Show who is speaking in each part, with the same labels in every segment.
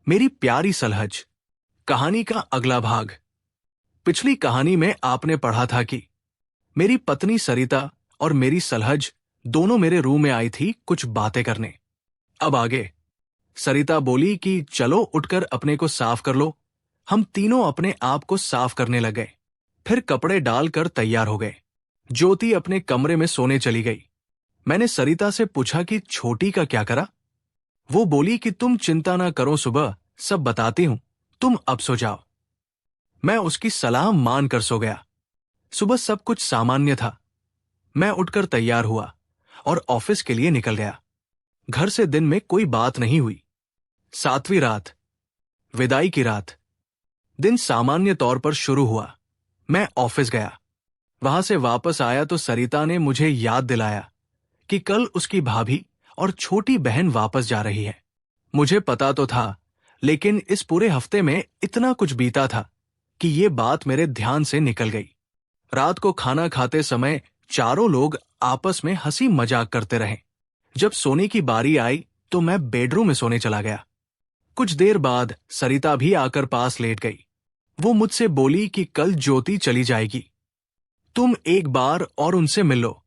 Speaker 1: मेरी प्यारी सलहज। कहानी का अगला भाग। पिछली कहानी में आपने पढ़ा था कि मेरी पत्नी सरिता और मेरी सलहज दोनों मेरे रूम में आई थी कुछ बातें करने। अब आगे सरिता बोली कि चलो उठकर अपने को साफ कर लो। हम तीनों अपने आप को साफ करने लग गए, फिर कपड़े डालकर तैयार हो गए। ज्योति अपने कमरे में सोने चली गई। मैंने सरिता से पूछा कि छोटी का क्या करा। वो बोली कि तुम चिंता ना करो, सुबह सब बताती हूं, तुम अब सो जाओ। मैं उसकी सलाह मानकर सो गया। सुबह सब कुछ सामान्य था। मैं उठकर तैयार हुआ और ऑफिस के लिए निकल गया। घर से दिन में कोई बात नहीं हुई। 7वीं रात, विदाई की रात। दिन सामान्य तौर पर शुरू हुआ। मैं ऑफिस गया। वहां से वापस आया तो सरिता ने मुझे याद दिलाया कि कल उसकी भाभी और छोटी बहन वापस जा रही है। मुझे पता तो था, लेकिन इस पूरे हफ्ते में इतना कुछ बीता था कि ये बात मेरे ध्यान से निकल गई। रात को खाना खाते समय चारों लोग आपस में हंसी मजाक करते रहे। जब सोने की बारी आई तो मैं बेडरूम में सोने चला गया। कुछ देर बाद सरिता भी आकर पास लेट गई। वो मुझसे बोली कि कल ज्योति चली जाएगी, तुम एक बार और उनसे मिल लो।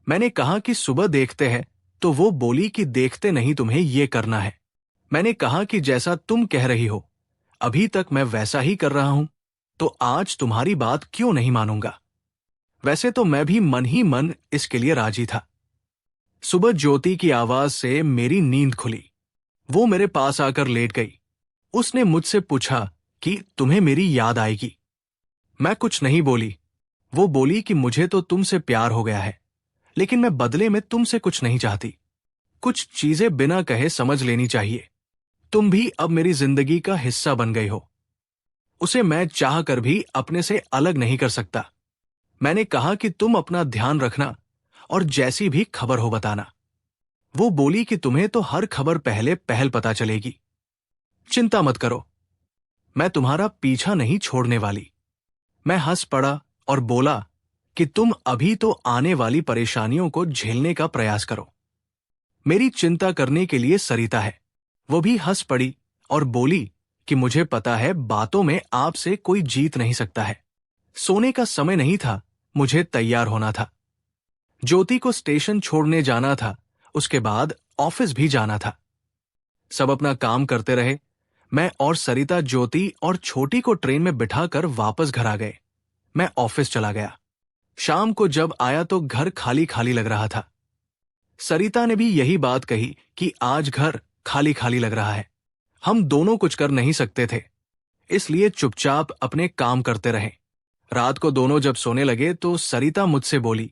Speaker 1: मैंने कहा कि सुबह देखते हैं, तो वो बोली कि देखते नहीं, तुम्हें ये करना है। मैंने कहा कि जैसा तुम कह रही हो, अभी तक मैं वैसा ही कर रहा हूं, तो आज तुम्हारी बात क्यों नहीं मानूंगा। वैसे तो मैं भी मन ही मन इसके लिए राजी था। सुबह ज्योति की आवाज से मेरी नींद खुली। वो मेरे पास आकर लेट गई। उसने मुझसे पूछा कि तुम्हें मेरी याद आएगी। मैं कुछ नहीं बोली। वो बोली कि मुझे तो तुमसे प्यार हो गया है, लेकिन मैं बदले में तुमसे कुछ नहीं चाहती। कुछ चीजें बिना कहे समझ लेनी चाहिए। तुम भी अब मेरी जिंदगी का हिस्सा बन गई हो। उसे मैं चाह कर भी अपने से अलग नहीं कर सकता। मैंने कहा कि तुम अपना ध्यान रखना और जैसी भी खबर हो बताना। वो बोली कि तुम्हें तो हर खबर पहले पहल पता चलेगी। चिंता मत करो, मैं तुम्हारा पीछा नहीं छोड़ने वाली। मैं हंस पड़ा और बोला कि तुम अभी तो आने वाली परेशानियों को झेलने का प्रयास करो। मेरी चिंता करने के लिए सरिता है। वो भी हंस पड़ी और बोली कि मुझे पता है, बातों में आपसे कोई जीत नहीं सकता है। सोने का समय नहीं था, मुझे तैयार होना था। ज्योति को स्टेशन छोड़ने जाना था, उसके बाद ऑफिस भी जाना था। सब अपना काम करते रहे। मैं और सरिता ज्योति और छोटी को ट्रेन में बिठाकर वापस घर आ गए। मैं ऑफिस चला गया। शाम को जब आया तो घर खाली खाली लग रहा था। सरिता ने भी यही बात कही कि आज घर खाली खाली लग रहा है। हम दोनों कुछ कर नहीं सकते थे, इसलिए चुपचाप अपने काम करते रहे। रात को दोनों जब सोने लगे तो सरिता मुझसे बोली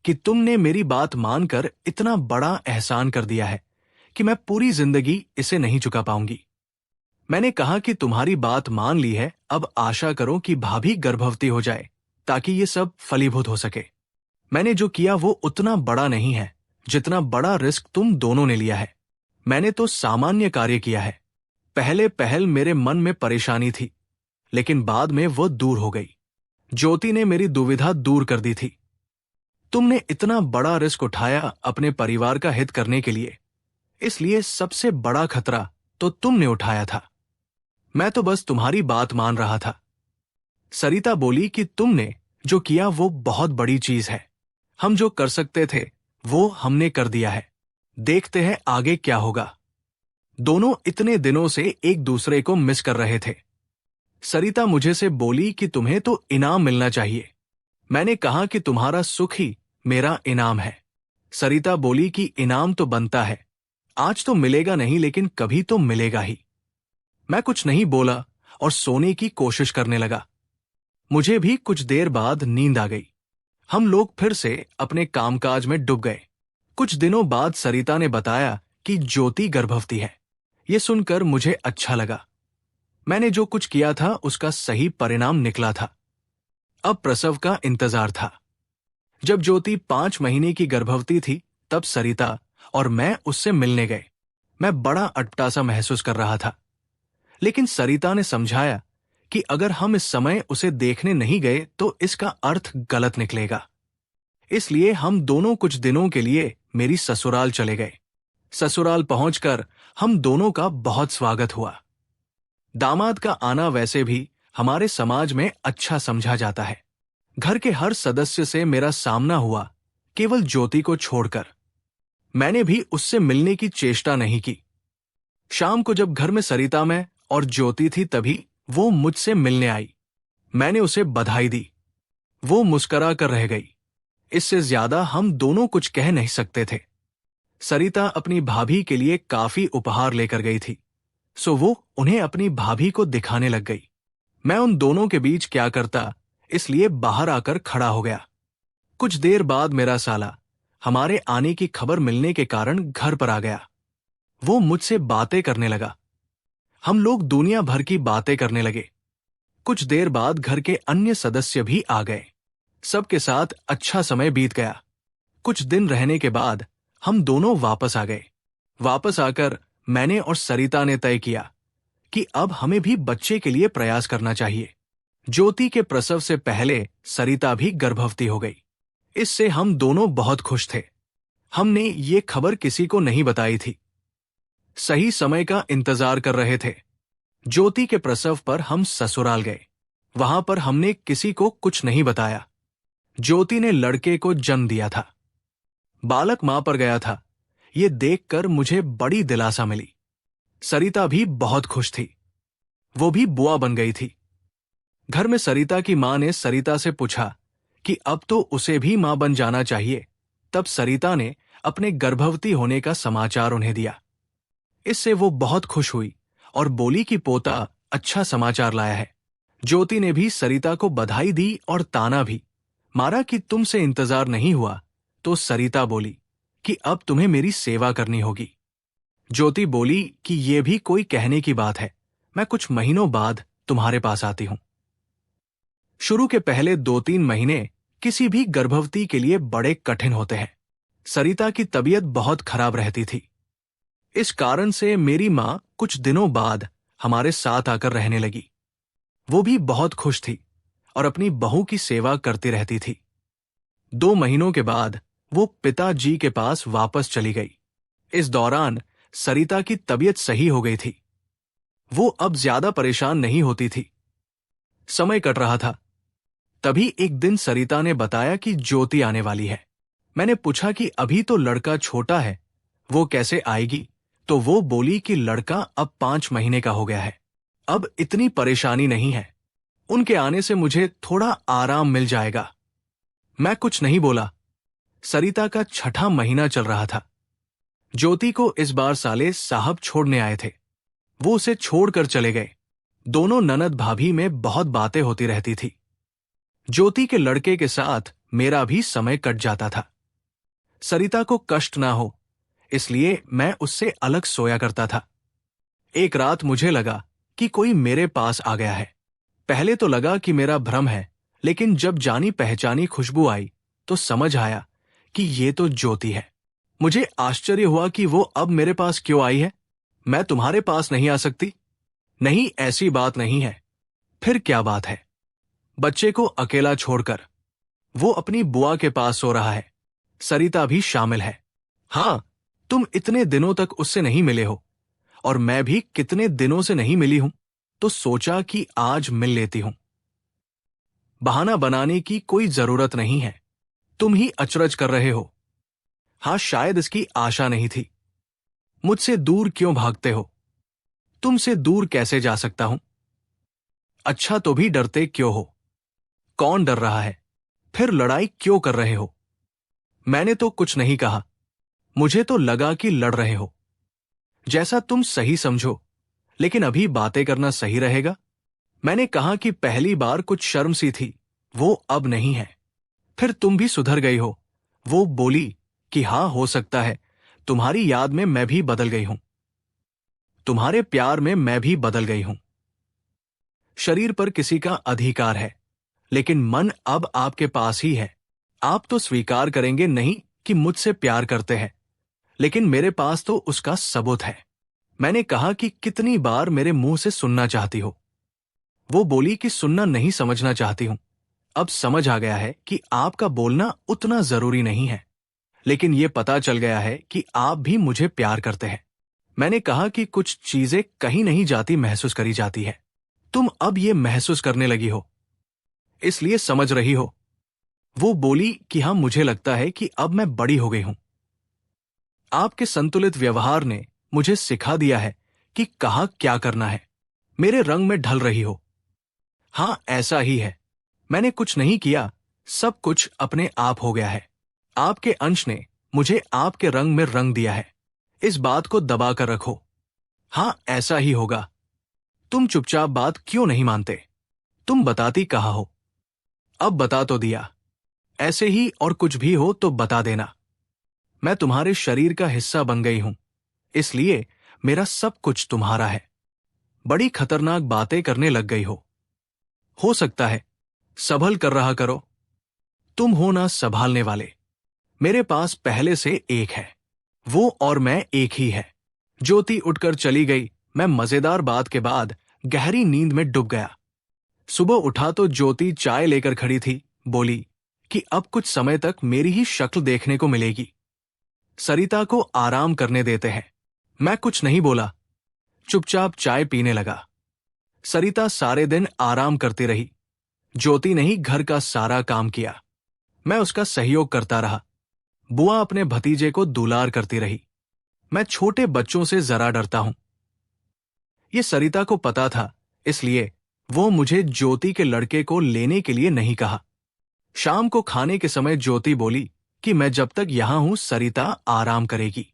Speaker 1: कि तुमने मेरी बात मानकर इतना बड़ा एहसान कर दिया है कि मैं पूरी जिंदगी इसे नहीं चुका पाऊंगी। मैंने कहा कि तुम्हारी बात मान ली है, अब आशा करो कि भाभी गर्भवती हो जाए ताकि ये सब फलीभूत हो सके। मैंने जो किया वो उतना बड़ा नहीं है जितना बड़ा रिस्क तुम दोनों ने लिया है। मैंने तो सामान्य कार्य किया है। पहले पहल मेरे मन में परेशानी थी, लेकिन बाद में वो दूर हो गई। ज्योति ने मेरी दुविधा दूर कर दी थी। तुमने इतना बड़ा रिस्क उठाया अपने परिवार का हित करने के लिए, इसलिए सबसे बड़ा खतरा तो तुमने उठाया था। मैं तो बस तुम्हारी बात मान रहा था। सरिता बोली कि तुमने जो किया वो बहुत बड़ी चीज है। हम जो कर सकते थे वो हमने कर दिया है। देखते हैं आगे क्या होगा। दोनों इतने दिनों से एक दूसरे को मिस कर रहे थे। सरिता मुझे से बोली कि तुम्हें तो इनाम मिलना चाहिए। मैंने कहा कि तुम्हारा सुख ही मेरा इनाम है। सरिता बोली कि इनाम तो बनता है, आज तो मिलेगा नहीं लेकिन कभी तो मिलेगा ही। मैं कुछ नहीं बोला और सोने की कोशिश करने लगा। मुझे भी कुछ देर बाद नींद आ गई। हम लोग फिर से अपने कामकाज में डूब गए। कुछ दिनों बाद सरिता ने बताया कि ज्योति गर्भवती है। ये सुनकर मुझे अच्छा लगा। मैंने जो कुछ किया था उसका सही परिणाम निकला था। अब प्रसव का इंतजार था। जब ज्योति 5 महीने की गर्भवती थी तब सरिता और मैं उससे मिलने गए। मैं बड़ा अटपटा सा महसूस कर रहा था, लेकिन सरिता ने समझाया कि अगर हम इस समय उसे देखने नहीं गए तो इसका अर्थ गलत निकलेगा। इसलिए हम दोनों कुछ दिनों के लिए मेरी ससुराल चले गए। ससुराल पहुंचकर हम दोनों का बहुत स्वागत हुआ। दामाद का आना वैसे भी हमारे समाज में अच्छा समझा जाता है। घर के हर सदस्य से मेरा सामना हुआ, केवल ज्योति को छोड़कर। मैंने भी उससे मिलने की चेष्टा नहीं की। शाम को जब घर में सरिता मैं और ज्योति थी तभी वो मुझसे मिलने आई। मैंने उसे बधाई दी। वो मुस्करा कर रह गई। इससे ज्यादा हम दोनों कुछ कह नहीं सकते थे। सरिता अपनी भाभी के लिए काफी उपहार लेकर गई थी, सो वो उन्हें अपनी भाभी को दिखाने लग गई। मैं उन दोनों के बीच क्या करता, इसलिए बाहर आकर खड़ा हो गया। कुछ देर बाद मेरा साला हमारे आने की खबर मिलने के कारण घर पर आ गया। वो मुझसे बातें करने लगा। हम लोग दुनिया भर की बातें करने लगे। कुछ देर बाद घर के अन्य सदस्य भी आ गए। सबके साथ अच्छा समय बीत गया। कुछ दिन रहने के बाद हम दोनों वापस आ गए। वापस आकर मैंने और सरिता ने तय किया कि अब हमें भी बच्चे के लिए प्रयास करना चाहिए। ज्योति के प्रसव से पहले सरिता भी गर्भवती हो गई। इससे हम दोनों बहुत खुश थे। हमने ये खबर किसी को नहीं बताई थी। सही समय का इंतजार कर रहे थे। ज्योति के प्रसव पर हम ससुराल गए। वहां पर हमने किसी को कुछ नहीं बताया। ज्योति ने लड़के को जन्म दिया था। बालक मां पर गया था। ये देखकर मुझे बड़ी दिलासा मिली। सरिता भी बहुत खुश थी। वो भी बुआ बन गई थी। घर में सरिता की मां ने सरिता से पूछा कि अब तो उसे भी मां बन जाना चाहिए। तब सरिता ने अपने गर्भवती होने का समाचार उन्हें दिया। इससे वो बहुत खुश हुई और बोली कि पोता अच्छा समाचार लाया है। ज्योति ने भी सरिता को बधाई दी और ताना भी मारा कि तुमसे इंतजार नहीं हुआ। तो सरिता बोली कि अब तुम्हें मेरी सेवा करनी होगी। ज्योति बोली कि यह भी कोई कहने की बात है, मैं कुछ महीनों बाद तुम्हारे पास आती हूं। शुरू के पहले 2-3 महीने किसी भी गर्भवती के लिए बड़े कठिन होते हैं। सरिता की तबीयत बहुत खराब रहती थी। इस कारण से मेरी मां कुछ दिनों बाद हमारे साथ आकर रहने लगी। वो भी बहुत खुश थी और अपनी बहू की सेवा करती रहती थी। 2 महीनों के बाद वो पिताजी के पास वापस चली गई। इस दौरान सरिता की तबीयत सही हो गई थी। वो अब ज्यादा परेशान नहीं होती थी। समय कट रहा था। तभी एक दिन सरिता ने बताया कि ज्योति आने वाली है। मैंने पूछा कि अभी तो लड़का छोटा है, वो कैसे आएगी? तो वो बोली कि लड़का अब 5 महीने का हो गया है, अब इतनी परेशानी नहीं है। उनके आने से मुझे थोड़ा आराम मिल जाएगा। मैं कुछ नहीं बोला। सरिता का 6ठा महीना चल रहा था। ज्योति को इस बार साले साहब छोड़ने आए थे। वो उसे छोड़कर चले गए। दोनों ननद भाभी में बहुत बातें होती रहती थी। ज्योति के लड़के के साथ मेरा भी समय कट जाता था। सरिता को कष्ट ना हो, इसलिए मैं उससे अलग सोया करता था। एक रात मुझे लगा कि कोई मेरे पास आ गया है। पहले तो लगा कि मेरा भ्रम है, लेकिन जब जानी पहचानी खुशबू आई तो समझ आया कि ये तो ज्योति है। मुझे आश्चर्य हुआ कि वो अब मेरे पास क्यों आई है। मैं तुम्हारे पास नहीं आ सकती? नहीं, ऐसी बात नहीं है। फिर क्या बात है? बच्चे को अकेला छोड़कर वो अपनी बुआ के पास सो रहा है। सरिता भी शामिल है। हाँ, तुम इतने दिनों तक उससे नहीं मिले हो और मैं भी कितने दिनों से नहीं मिली हूं, तो सोचा कि आज मिल लेती हूं। बहाना बनाने की कोई जरूरत नहीं है। तुम ही अचरज कर रहे हो। हाँ, शायद इसकी आशा नहीं थी। मुझसे दूर क्यों भागते हो? तुमसे दूर कैसे जा सकता हूं? अच्छा, तो भी डरते क्यों हो? कौन डर रहा है? फिर लड़ाई क्यों कर रहे हो? मैंने तो कुछ नहीं कहा। मुझे तो लगा कि लड़ रहे हो। जैसा तुम सही समझो, लेकिन अभी बातें करना सही रहेगा। मैंने कहा कि पहली बार कुछ शर्म सी थी, वो अब नहीं है। फिर तुम भी सुधर गई हो। वो बोली कि हाँ, हो सकता है। तुम्हारी याद में मैं भी बदल गई हूं। तुम्हारे प्यार में मैं भी बदल गई हूं। शरीर पर किसी का अधिकार है, लेकिन मन अब आपके पास ही है। आप तो स्वीकार करेंगे नहीं कि मुझसे प्यार करते हैं, लेकिन मेरे पास तो उसका सबूत है। मैंने कहा कि कितनी बार मेरे मुंह से सुनना चाहती हो। वो बोली कि सुनना नहीं, समझना चाहती हूं। अब समझ आ गया है कि आपका बोलना उतना जरूरी नहीं है, लेकिन ये पता चल गया है कि आप भी मुझे प्यार करते हैं। मैंने कहा कि कुछ चीजें कहीं नहीं जाती, महसूस करी जाती है। तुम अब ये महसूस करने लगी हो, इसलिए समझ रही हो। वो बोली कि हाँ, मुझे लगता है कि अब मैं बड़ी हो गई हूं। आपके संतुलित व्यवहार ने मुझे सिखा दिया है कि कहाँ क्या करना है। मेरे रंग में ढल रही हो। हाँ, ऐसा ही है। मैंने कुछ नहीं किया, सब कुछ अपने आप हो गया है। आपके अंश ने मुझे आपके रंग में रंग दिया है। इस बात को दबा कर रखो। हाँ, ऐसा ही होगा। तुम चुपचाप बात क्यों नहीं मानते? तुम बताती कहाँ हो? अब बता तो दिया। ऐसे ही और कुछ भी हो तो बता देना। मैं तुम्हारे शरीर का हिस्सा बन गई हूं, इसलिए मेरा सब कुछ तुम्हारा है। बड़ी खतरनाक बातें करने लग गई हो सकता है संभल कर रहा करो। तुम हो ना संभालने वाले। मेरे पास पहले से एक है, वो और मैं एक ही है। ज्योति उठकर चली गई। मैं मजेदार बात के बाद गहरी नींद में डूब गया। सुबह उठा तो ज्योति चाय लेकर खड़ी थी। बोली कि अब कुछ समय तक मेरी ही शक्ल देखने को मिलेगी। सरिता को आराम करने देते हैं। मैं कुछ नहीं बोला, चुपचाप चाय पीने लगा। सरिता सारे दिन आराम करती रही। ज्योति ने ही घर का सारा काम किया। मैं उसका सहयोग करता रहा। बुआ अपने भतीजे को दुलार करती रही। मैं छोटे बच्चों से जरा डरता हूं। ये सरिता को पता था, इसलिए वो मुझे ज्योति के लड़के को लेने के लिए नहीं कहा। शाम को खाने के समय ज्योति बोली कि मैं जब तक यहां हूं सरिता आराम करेगी।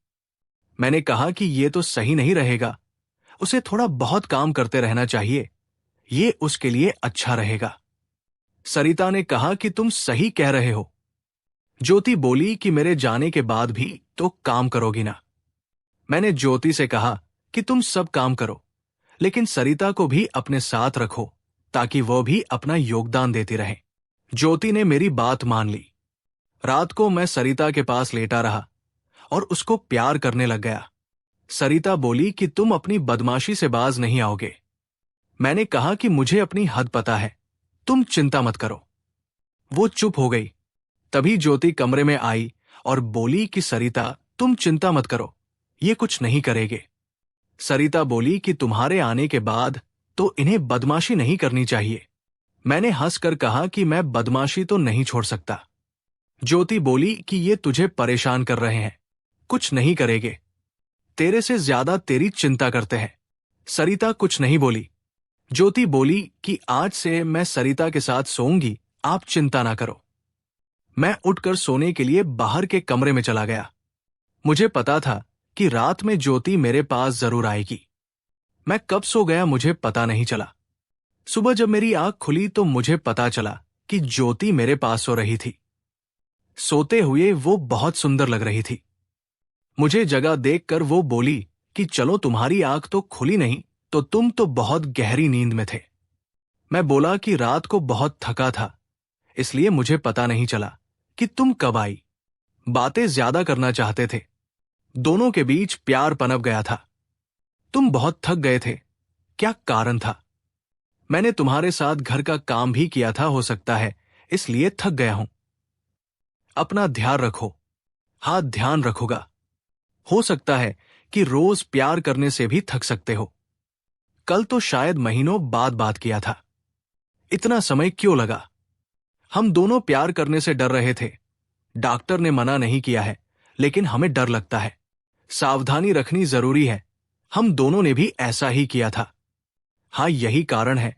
Speaker 1: मैंने कहा कि ये तो सही नहीं रहेगा, उसे थोड़ा बहुत काम करते रहना चाहिए, ये उसके लिए अच्छा रहेगा। सरिता ने कहा कि तुम सही कह रहे हो। ज्योति बोली कि मेरे जाने के बाद भी तो काम करोगी ना। मैंने ज्योति से कहा कि तुम सब काम करो, लेकिन सरिता को भी अपने साथ रखो ताकि वह भी अपना योगदान देती रहे। ज्योति ने मेरी बात मान ली। रात को मैं सरिता के पास लेटा रहा और उसको प्यार करने लग गया। सरिता बोली कि तुम अपनी बदमाशी से बाज नहीं आओगे। मैंने कहा कि मुझे अपनी हद पता है, तुम चिंता मत करो। वो चुप हो गई। तभी ज्योति कमरे में आई और बोली कि सरिता, तुम चिंता मत करो, ये कुछ नहीं करेंगे। सरिता बोली कि तुम्हारे आने के बाद तो इन्हें बदमाशी नहीं करनी चाहिए। मैंने हंसकर कहा कि मैं बदमाशी तो नहीं छोड़ सकता। ज्योति बोली कि ये तुझे परेशान कर रहे हैं, कुछ नहीं करेंगे, तेरे से ज्यादा तेरी चिंता करते हैं। सरिता कुछ नहीं बोली। ज्योति बोली कि आज से मैं सरिता के साथ सोऊंगी, आप चिंता ना करो। मैं उठकर सोने के लिए बाहर के कमरे में चला गया। मुझे पता था कि रात में ज्योति मेरे पास जरूर आएगी। मैं कब सो गया मुझे पता नहीं चला। सुबह जब मेरी आंख खुली तो मुझे पता चला कि ज्योति मेरे पास सो रही थी। सोते हुए वो बहुत सुंदर लग रही थी। मुझे जगह देखकर वो बोली कि चलो, तुम्हारी आंख तो खुली नहीं तो तुम तो बहुत गहरी नींद में थे। मैं बोला कि रात को बहुत थका था, इसलिए मुझे पता नहीं चला कि तुम कब आई। बातें ज्यादा करना चाहते थे, दोनों के बीच प्यार पनप गया था। तुम बहुत थक गए थे, क्या कारण था? मैंने तुम्हारे साथ घर का काम भी किया था, हो सकता है इसलिए थक गया हूं। अपना ध्यान रखो। हाँ, ध्यान रखूंगा। हो सकता है कि रोज प्यार करने से भी थक सकते हो। कल तो शायद महीनों बाद बात किया था, इतना समय क्यों लगा? हम दोनों प्यार करने से डर रहे थे। डॉक्टर ने मना नहीं किया है, लेकिन हमें डर लगता है। सावधानी रखनी जरूरी है। हम दोनों ने भी ऐसा ही किया था। हाँ, यही कारण है।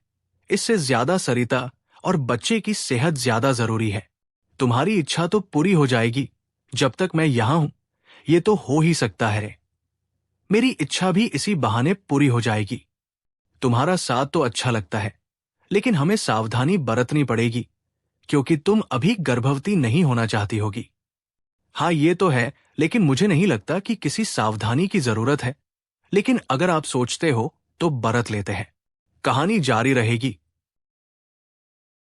Speaker 1: इससे ज्यादा सरिता और बच्चे की सेहत ज्यादा जरूरी है। तुम्हारी इच्छा तो पूरी हो जाएगी जब तक मैं यहां हूं, ये तो हो ही सकता है रे। मेरी इच्छा भी इसी बहाने पूरी हो जाएगी। तुम्हारा साथ तो अच्छा लगता है, लेकिन हमें सावधानी बरतनी पड़ेगी क्योंकि तुम अभी गर्भवती नहीं होना चाहती होगी। हाँ, ये तो है, लेकिन मुझे नहीं लगता कि किसी सावधानी की जरूरत है। लेकिन अगर आप सोचते हो तो बरत लेते हैं। कहानी जारी रहेगी।